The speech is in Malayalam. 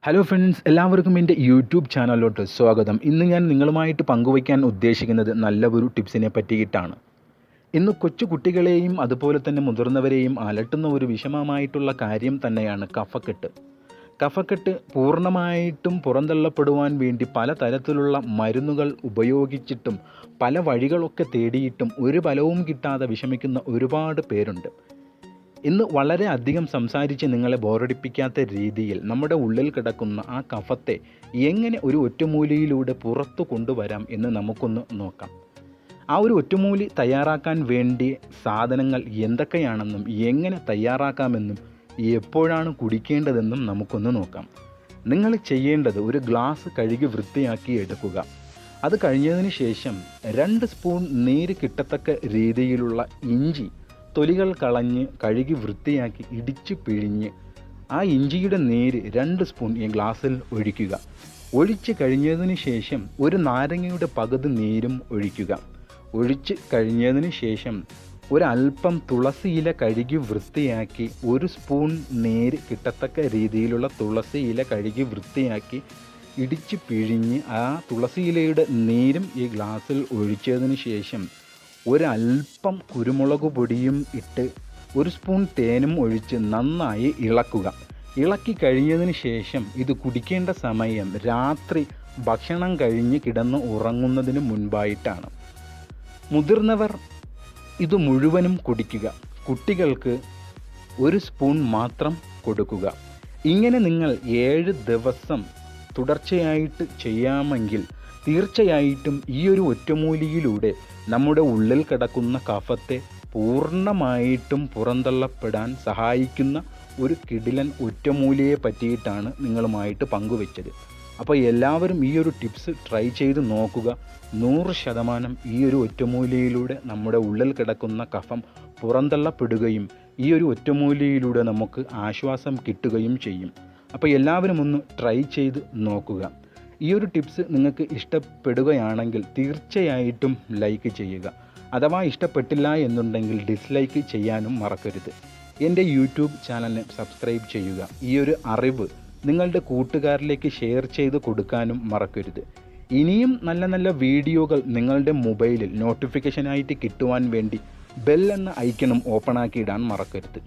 ഹലോ ഫ്രണ്ട്സ്, എല്ലാവർക്കും എൻ്റെ യൂട്യൂബ് ചാനലിലോട്ട് സ്വാഗതം. ഇന്ന് ഞാൻ നിങ്ങളുമായിട്ട് പങ്കുവയ്ക്കാൻ ഉദ്ദേശിക്കുന്നത് നല്ല ഒരു ടിപ്സിനെ പറ്റിയിട്ടാണ്. ഇന്ന് കൊച്ചു കുട്ടികളെയും അതുപോലെ തന്നെ മുതിർന്നവരെയും അലട്ടുന്ന ഒരു വിഷമമായിട്ടുള്ള കാര്യം തന്നെയാണ് കഫക്കെട്ട്. കഫക്കെട്ട് പൂർണ്ണമായിട്ടും പുറന്തള്ളപ്പെടുവാൻ വേണ്ടി പലതരത്തിലുള്ള മരുന്നുകൾ ഉപയോഗിച്ചിട്ടും പല വഴികളൊക്കെ തേടിയിട്ടും ഒരു ഫലവും കിട്ടാതെ വിഷമിക്കുന്ന ഒരുപാട് പേരുണ്ട്. ഇന്ന് വളരെ അധികം സംസാരിച്ച് നിങ്ങളെ ബോറടിപ്പിക്കാത്ത രീതിയിൽ നമ്മുടെ ഉള്ളിൽ കിടക്കുന്ന ആ കഫത്തെ എങ്ങനെ ഒരു ഒറ്റമൂലിയിലൂടെ പുറത്തു കൊണ്ടുവരാം എന്ന് നമുക്കൊന്ന് നോക്കാം. ആ ഒരു ഒറ്റമൂലി തയ്യാറാക്കാൻ വേണ്ടി സാധനങ്ങൾ എന്തൊക്കെയാണെന്നും എങ്ങനെ തയ്യാറാക്കാമെന്നും എപ്പോഴാണ് കുടിക്കേണ്ടതെന്നും നമുക്കൊന്ന് നോക്കാം. നിങ്ങൾ ചെയ്യേണ്ടത് ഒരു ഗ്ലാസ് കഴുകി വൃത്തിയാക്കി എടുക്കുക. അത് കഴിഞ്ഞതിന് ശേഷം 2 സ്പൂൺ നീര് കിട്ടത്തക്ക രീതിയിലുള്ള ഇഞ്ചി തൊലികൾ കളഞ്ഞ് കഴുകി വൃത്തിയാക്കി ഇടിച്ച് പിഴിഞ്ഞ് ആ ഇഞ്ചിയുടെ നീര് 2 സ്പൂൺ ഈ ഗ്ലാസ്സിൽ ഒഴിക്കുക. ഒഴിച്ച് കഴിഞ്ഞതിന് ശേഷം ഒരു നാരങ്ങയുടെ പകുതി നീരും ഒഴിക്കുക. ഒഴിച്ച് കഴിഞ്ഞതിന് ശേഷം ഒരല്പം തുളസിയില കഴുകി വൃത്തിയാക്കി 1 സ്പൂൺ നീര് കിട്ടത്തക്ക രീതിയിലുള്ള തുളസിയില കഴുകി വൃത്തിയാക്കി ഇടിച്ച് പിഴിഞ്ഞ് ആ തുളസിയിലയുടെ നീരും ഈ ഗ്ലാസ്സിൽ ഒഴിച്ചതിന് ശേഷം ഒരല്പം കുരുമുളക് പൊടിയും ഇട്ട് 1 സ്പൂൺ തേനും ഒഴിച്ച് നന്നായി ഇളക്കുക. ഇളക്കി കഴിഞ്ഞതിന് ശേഷം ഇത് കുടിക്കേണ്ട സമയം രാത്രി ഭക്ഷണം കഴിഞ്ഞ് കിടന്ന് ഉറങ്ങുന്നതിന് മുൻപായിട്ടാണ്. മുതിർന്നവർ ഇത് മുഴുവനും കുടിക്കുക. കുട്ടികൾക്ക് 1 സ്പൂൺ മാത്രം കൊടുക്കുക. ഇങ്ങനെ നിങ്ങൾ 7 ദിവസം തുടർച്ചയായിട്ട് ചെയ്യാമെങ്കിൽ തീർച്ചയായിട്ടും ഈ ഒരു ഒറ്റമൂലിയിലൂടെ നമ്മുടെ ഉള്ളിൽ കിടക്കുന്ന കഫത്തെ പൂർണ്ണമായിട്ടും പുറന്തള്ളപ്പെടാൻ സഹായിക്കുന്ന ഒരു കിടിലൻ ഒറ്റമൂലിയെ പറ്റിയിട്ടാണ് നിങ്ങളുമായിട്ട് പങ്കുവെച്ചത്. അപ്പോൾ എല്ലാവരും ഈ ഒരു ടിപ്സ് ട്രൈ ചെയ്ത് നോക്കുക. 100% ഈ ഒരു ഒറ്റമൂലിയിലൂടെ നമ്മുടെ ഉള്ളിൽ കിടക്കുന്ന കഫം പുറന്തള്ളപ്പെടുകയും ഈ ഒരു ഒറ്റമൂലിയിലൂടെ നമുക്ക് ആശ്വാസം കിട്ടുകയും ചെയ്യും. അപ്പോൾ എല്ലാവരും ഒന്ന് ട്രൈ ചെയ്ത് നോക്കുക. ഈ ഒരു ടിപ്സ് നിങ്ങൾക്ക് ഇഷ്ടപ്പെടുകയാണെങ്കിൽ തീർച്ചയായിട്ടും ലൈക്ക് ചെയ്യുക. അഥവാ ഇഷ്ടപ്പെട്ടില്ല എന്നുണ്ടെങ്കിൽ ഡിസ്ലൈക്ക് ചെയ്യാനും മറക്കരുത്. എൻ്റെ യൂട്യൂബ് ചാനലിനെ സബ്സ്ക്രൈബ് ചെയ്യുക. ഈ ഒരു അറിവ് നിങ്ങളുടെ കൂട്ടുകാരിലേക്ക് ഷെയർ ചെയ്ത് കൊടുക്കാനും മറക്കരുത്. ഇനിയും നല്ല നല്ല വീഡിയോകൾ നിങ്ങളുടെ മൊബൈലിൽ നോട്ടിഫിക്കേഷനായിട്ട് കിട്ടുവാൻ വേണ്ടി ബെൽ എന്ന ഐക്കണും ഓപ്പൺ ആക്കി ഇടാൻ മറക്കരുത്.